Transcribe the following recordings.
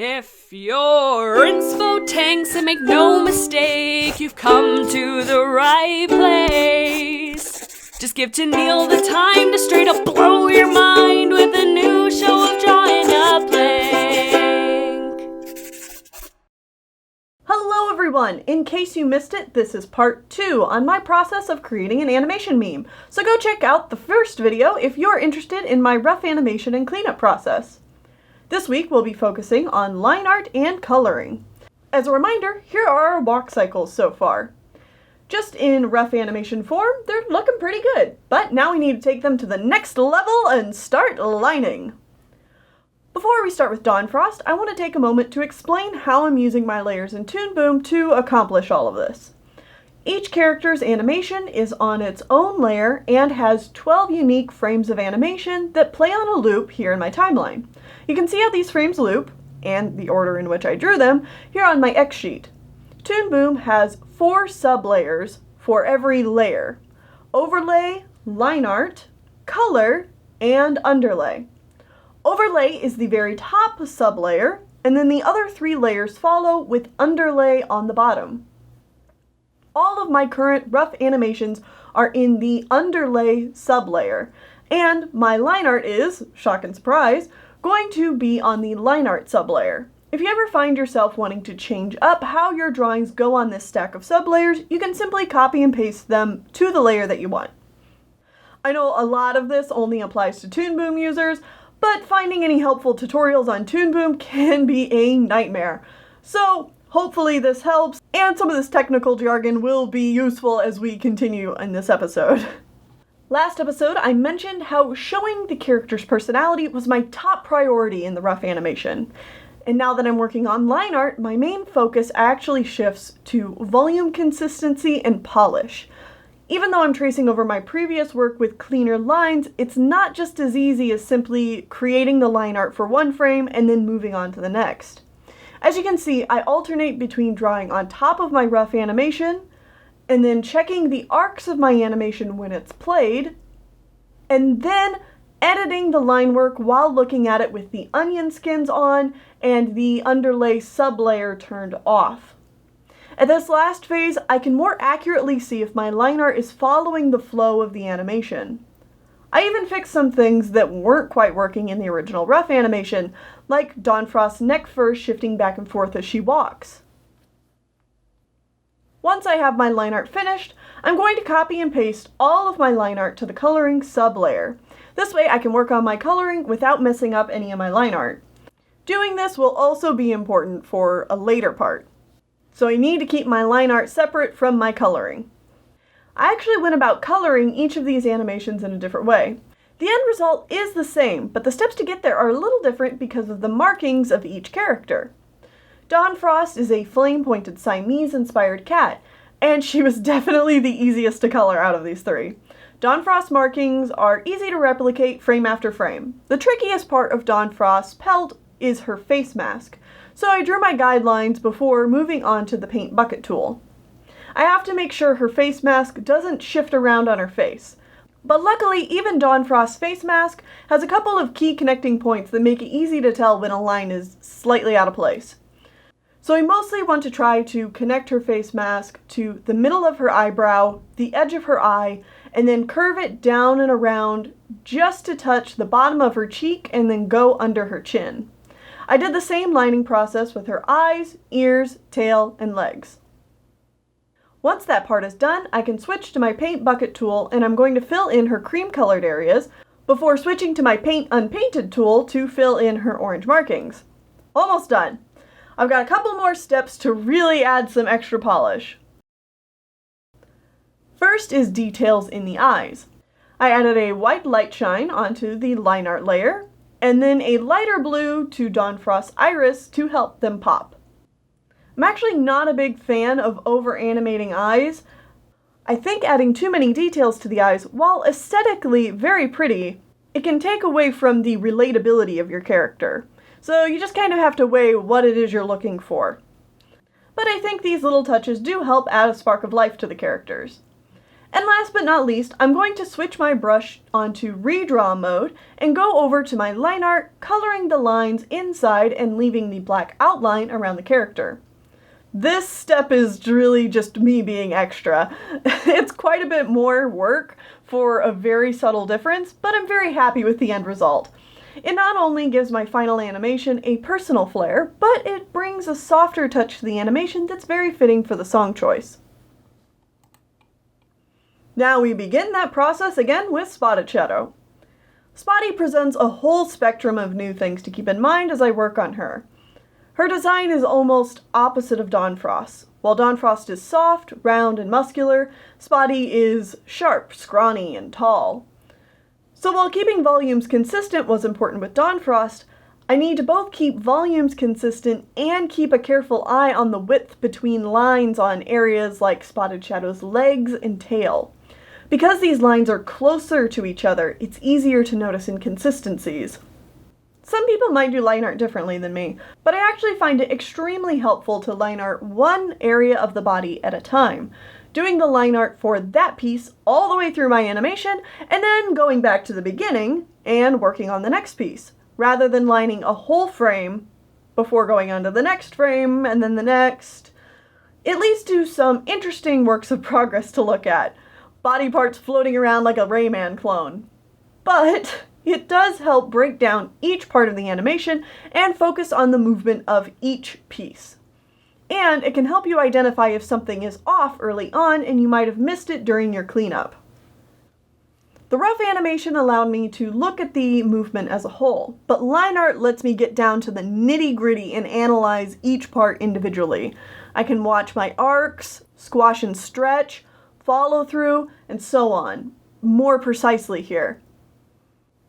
If you're inspo tanks, and make no mistake, you've come to the right place. Just give to Neil the time to straight up blow your mind with a new show of drawing a blank. Hello everyone! In case you missed it, this is part 2 on my process of creating an animation meme. So go check out the first video if you're interested in my rough animation and cleanup process. This week we'll be focusing on line art and coloring. As a reminder, here are our walk cycles so far. Just in rough animation form, they're looking pretty good, but now we need to take them to the next level and start lining. Before we start with Dawn Frost, I want to take a moment to explain how I'm using my layers in Toon Boom to accomplish all of this. Each character's animation is on its own layer and has 12 unique frames of animation that play on a loop here in my timeline. You can see how these frames loop, and the order in which I drew them, here on my X sheet. Toon Boom has 4 sub-layers for every layer: overlay, line art, color, and underlay. Overlay is the very top sub-layer, and then the other 3 layers follow with underlay on the bottom. All of my current rough animations are in the underlay sub-layer, and my line art is, shock and surprise, going to be on the line art sub-layer. If you ever find yourself wanting to change up how your drawings go on this stack of sub-layers, you can simply copy and paste them to the layer that you want. I know a lot of this only applies to Toon Boom users, but finding any helpful tutorials on Toon Boom can be a nightmare. So hopefully this helps, and some of this technical jargon will be useful as we continue in this episode. Last episode, I mentioned how showing the character's personality was my top priority in the rough animation. And now that I'm working on line art, my main focus actually shifts to volume consistency and polish. Even though I'm tracing over my previous work with cleaner lines, it's not just as easy as simply creating the line art for one frame and then moving on to the next. As you can see, I alternate between drawing on top of my rough animation, and then checking the arcs of my animation when it's played, and then editing the line work while looking at it with the onion skins on and the underlay sub-layer turned off. At this last phase, I can more accurately see if my line art is following the flow of the animation. I even fixed some things that weren't quite working in the original rough animation, like Dawn Frost's neck fur shifting back and forth as she walks. Once I have my line art finished, I'm going to copy and paste all of my line art to the coloring sub-layer. This way I can work on my coloring without messing up any of my line art. Doing this will also be important for a later part, so I need to keep my line art separate from my coloring. I actually went about coloring each of these animations in a different way. The end result is the same, but the steps to get there are a little different because of the markings of each character. Dawn Frost is a flame-pointed Siamese-inspired cat, and she was definitely the easiest to color out of these 3. Dawn Frost's markings are easy to replicate frame after frame. The trickiest part of Dawn Frost's pelt is her face mask, so I drew my guidelines before moving on to the paint bucket tool. I have to make sure her face mask doesn't shift around on her face. But luckily, even Dawn Frost's face mask has a couple of key connecting points that make it easy to tell when a line is slightly out of place. So I mostly want to try to connect her face mask to the middle of her eyebrow, the edge of her eye, and then curve it down and around just to touch the bottom of her cheek and then go under her chin. I did the same lining process with her eyes, ears, tail, and legs. Once that part is done, I can switch to my paint bucket tool, and I'm going to fill in her cream colored areas before switching to my paint unpainted tool to fill in her orange markings. Almost done. I've got a couple more steps to really add some extra polish. First is details in the eyes. I added a white light shine onto the line art layer, and then a lighter blue to Dawn Frost's iris to help them pop. I'm actually not a big fan of over-animating eyes. I think adding too many details to the eyes, while aesthetically very pretty, it can take away from the relatability of your character. So you just kind of have to weigh what it is you're looking for. But I think these little touches do help add a spark of life to the characters. And last but not least, I'm going to switch my brush onto redraw mode and go over to my Lineart, coloring the lines inside and leaving the black outline around the character. This step is really just me being extra. It's quite a bit more work for a very subtle difference, but I'm very happy with the end result. It not only gives my final animation a personal flair, but it brings a softer touch to the animation that's very fitting for the song choice. Now we begin that process again with Spotted Shadow. Spotty presents a whole spectrum of new things to keep in mind as I work on her. Her design is almost opposite of Dawnfrost. While Dawnfrost is soft, round, and muscular, Spotty is sharp, scrawny, and tall. So while keeping volumes consistent was important with Dawnfrost, I need to both keep volumes consistent and keep a careful eye on the width between lines on areas like Spotted Shadow's legs and tail. Because these lines are closer to each other, it's easier to notice inconsistencies. Some people might do line art differently than me, but I actually find it extremely helpful to line art one area of the body at a time, doing the line art for that piece all the way through my animation, and then going back to the beginning and working on the next piece, rather than lining a whole frame before going on to the next frame and then the next. It leads to some interesting works of progress to look at, body parts floating around like a Rayman clone. But it does help break down each part of the animation and focus on the movement of each piece. And it can help you identify if something is off early on and you might have missed it during your cleanup. The rough animation allowed me to look at the movement as a whole, but line art lets me get down to the nitty-gritty and analyze each part individually. I can watch my arcs, squash and stretch, follow through, and so on, more precisely here.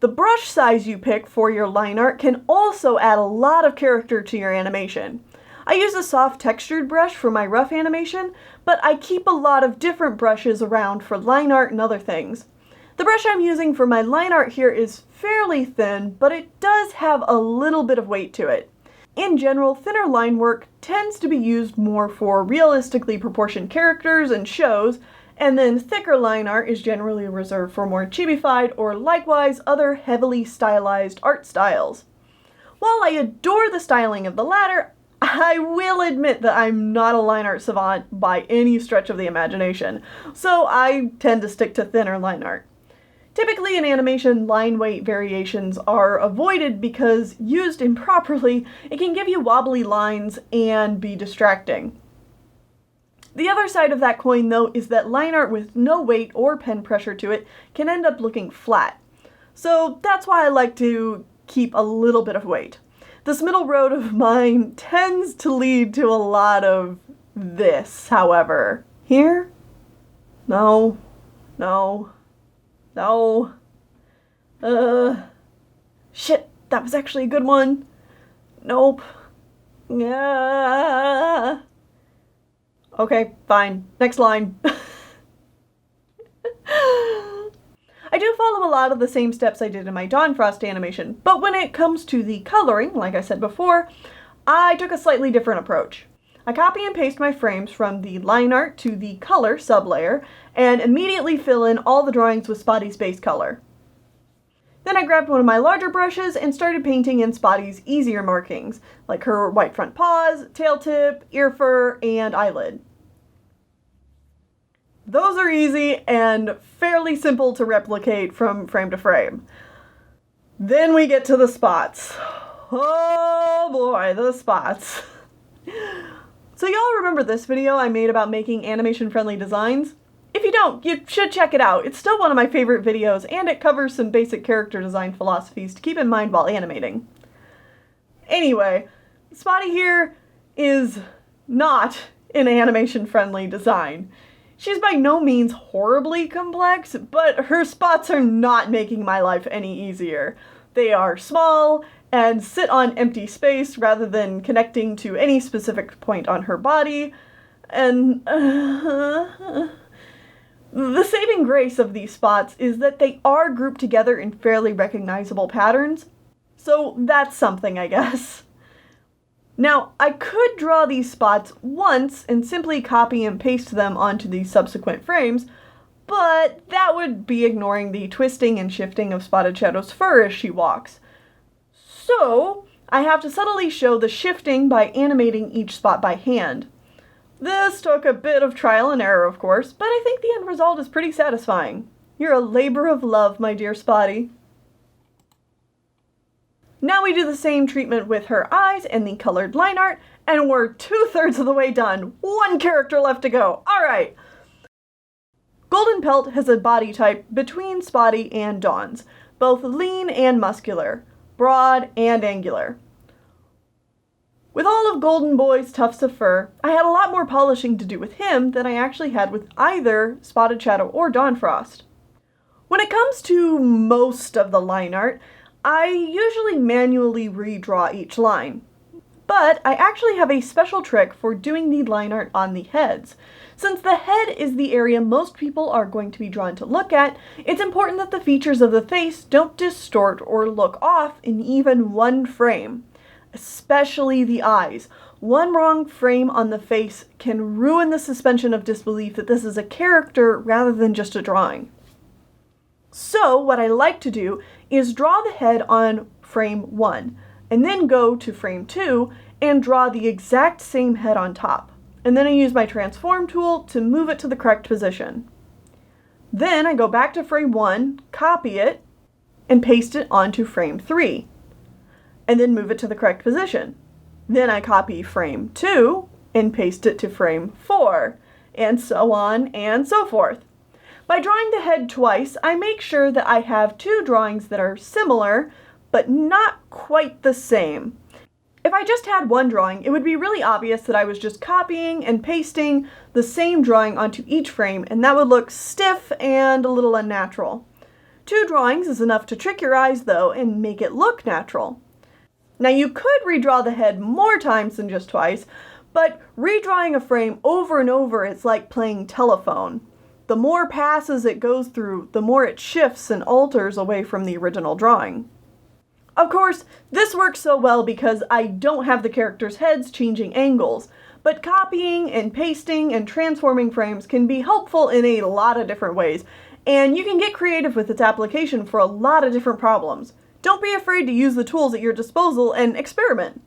The brush size you pick for your line art can also add a lot of character to your animation. I use a soft textured brush for my rough animation, but I keep a lot of different brushes around for line art and other things. The brush I'm using for my line art here is fairly thin, but it does have a little bit of weight to it. In general, thinner line work tends to be used more for realistically proportioned characters and shows, and then thicker line art is generally reserved for more chibified or likewise other heavily stylized art styles. While I adore the styling of the latter, I will admit that I'm not a line art savant by any stretch of the imagination, so I tend to stick to thinner line art. Typically in animation, line weight variations are avoided because, used improperly, it can give you wobbly lines and be distracting. The other side of that coin, though, is that line art with no weight or pen pressure to it can end up looking flat. So that's why I like to keep a little bit of weight. This middle road of mine tends to lead to a lot of this, however. Here? No. No. No. Shit, that was actually a good one. Nope. Yeah. Okay, fine. Next line. I do follow a lot of the same steps I did in my Dawnfrost animation, but when it comes to the coloring, like I said before, I took a slightly different approach. I copy and paste my frames from the line art to the color sublayer, and immediately fill in all the drawings with Spotty's base color. Then I grabbed one of my larger brushes and started painting in Spotty's easier markings, like her white front paws, tail tip, ear fur, and eyelid. Those are easy and fairly simple to replicate from frame to frame. Then we get to the spots. Oh boy, the spots. So y'all remember this video I made about making animation-friendly designs? If you don't, you should check it out. It's still one of my favorite videos, and it covers some basic character design philosophies to keep in mind while animating. Anyway, Spotty here is not an animation-friendly design. She's by no means horribly complex, but her spots are not making my life any easier. They are small and sit on empty space rather than connecting to any specific point on her body, and the saving grace of these spots is that they are grouped together in fairly recognizable patterns, so that's something, I guess. Now, I could draw these spots once and simply copy and paste them onto the subsequent frames, but that would be ignoring the twisting and shifting of Spotted Shadow's fur as she walks. So, I have to subtly show the shifting by animating each spot by hand. This took a bit of trial and error, of course, but I think the end result is pretty satisfying. You're a labor of love, my dear Spotty. Now we do the same treatment with her eyes and the colored line art, and we're 2/3 of the way done. One character left to go. Alright! Golden Pelt has a body type between Spotty and Dawn's, both lean and muscular, broad and angular. With all of Golden Boy's tufts of fur, I had a lot more polishing to do with him than I actually had with either Spotted Shadow or Dawnfrost. When it comes to most of the line art, I usually manually redraw each line. But I actually have a special trick for doing the line art on the heads. Since the head is the area most people are going to be drawn to look at, it's important that the features of the face don't distort or look off in even one frame. Especially the eyes. One wrong frame on the face can ruin the suspension of disbelief that this is a character rather than just a drawing. So what I like to do is draw the head on frame 1, and then go to frame 2 and draw the exact same head on top. And then I use my transform tool to move it to the correct position. Then I go back to frame 1, copy it, and paste it onto frame 3. And then move it to the correct position. Then I copy frame 2 and paste it to frame 4, and so on and so forth. By drawing the head twice, I make sure that I have two drawings that are similar, but not quite the same. If I just had one drawing, it would be really obvious that I was just copying and pasting the same drawing onto each frame, and that would look stiff and a little unnatural. Two drawings is enough to trick your eyes, though, and make it look natural. Now you could redraw the head more times than just twice, but redrawing a frame over and over is like playing telephone. The more passes it goes through, the more it shifts and alters away from the original drawing. Of course, this works so well because I don't have the characters' heads changing angles, but copying and pasting and transforming frames can be helpful in a lot of different ways, and you can get creative with its application for a lot of different problems. Don't be afraid to use the tools at your disposal and experiment.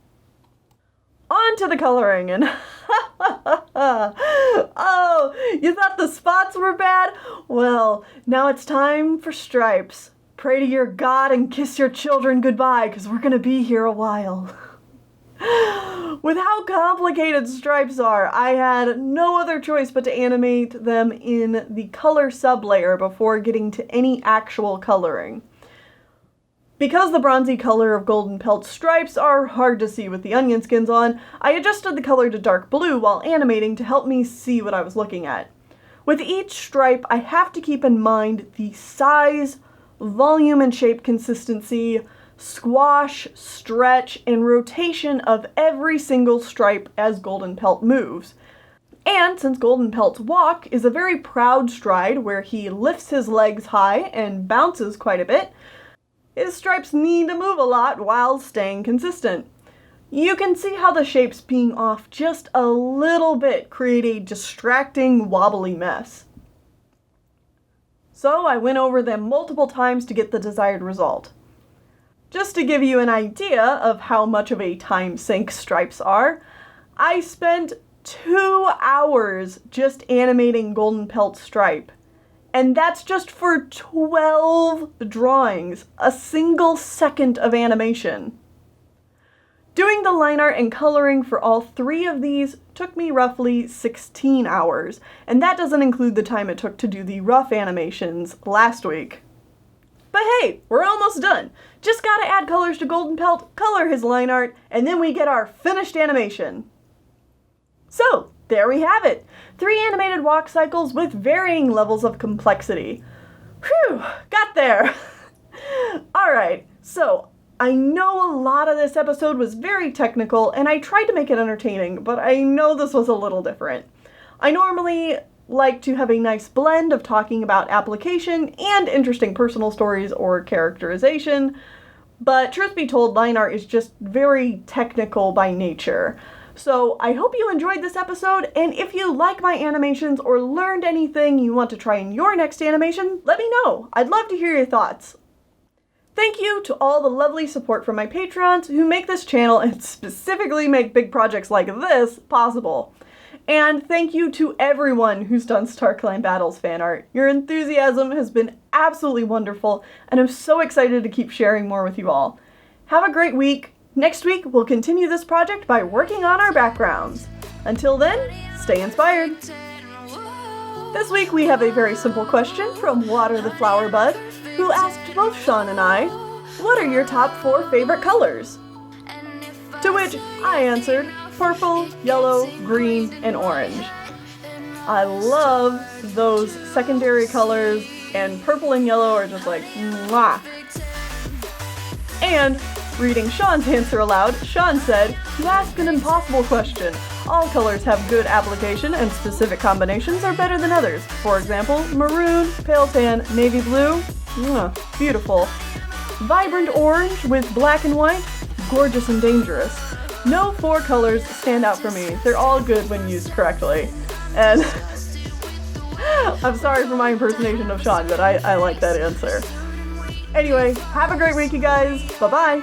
On to the coloring, and oh, you thought the spots were bad? Well, now it's time for stripes. Pray to your God and kiss your children goodbye, because we're going to be here a while. With how complicated stripes are, I had no other choice but to animate them in the color sublayer before getting to any actual coloring. Because the bronzy color of Golden Pelt's stripes are hard to see with the onion skins on, I adjusted the color to dark blue while animating to help me see what I was looking at. With each stripe, I have to keep in mind the size, volume and shape consistency, squash, stretch, and rotation of every single stripe as Golden Pelt moves. And since Golden Pelt's walk is a very proud stride where he lifts his legs high and bounces quite a bit, his stripes need to move a lot while staying consistent. You can see how the shapes being off just a little bit create a distracting, wobbly mess. So I went over them multiple times to get the desired result. Just to give you an idea of how much of a time sink stripes are, I spent 2 hours just animating Golden Pelt's stripe. And that's just for 12 drawings, a single second of animation. Doing the line art and coloring for all 3 of these took me roughly 16 hours, and that doesn't include the time it took to do the rough animations last week. But hey, we're almost done. Just gotta add colors to Golden Pelt, color his line art, and then we get our finished animation. So, there we have it. 3 animated walk cycles with varying levels of complexity. Whew, got there. Alright, so I know a lot of this episode was very technical and I tried to make it entertaining, but I know this was a little different. I normally like to have a nice blend of talking about application and interesting personal stories or characterization, but truth be told, line art is just very technical by nature. So I hope you enjoyed this episode, and if you like my animations or learned anything you want to try in your next animation, let me know. I'd love to hear your thoughts. Thank you to all the lovely support from my patrons who make this channel and specifically make big projects like this possible. And thank you to everyone who's done StarClan Battles fan art. Your enthusiasm has been absolutely wonderful, and I'm so excited to keep sharing more with you all. Have a great week. Next week, we'll continue this project by working on our backgrounds. Until then, stay inspired. This week we have a very simple question from Water the Flower Bud, who asked both Sean and I, what are your top 4 favorite colors? To which I answered, purple, yellow, green, and orange. I love those secondary colors, and purple and yellow are just like, mwah. And reading Sean's answer aloud, Sean said, "You ask an impossible question. All colors have good application and specific combinations are better than others. For example, maroon, pale tan, navy blue, beautiful. Vibrant orange with black and white, gorgeous and dangerous. No 4 colors stand out for me. They're all good when used correctly." And I'm sorry for my impersonation of Sean, but I like that answer. Anyway, have a great week, you guys. Bye-bye.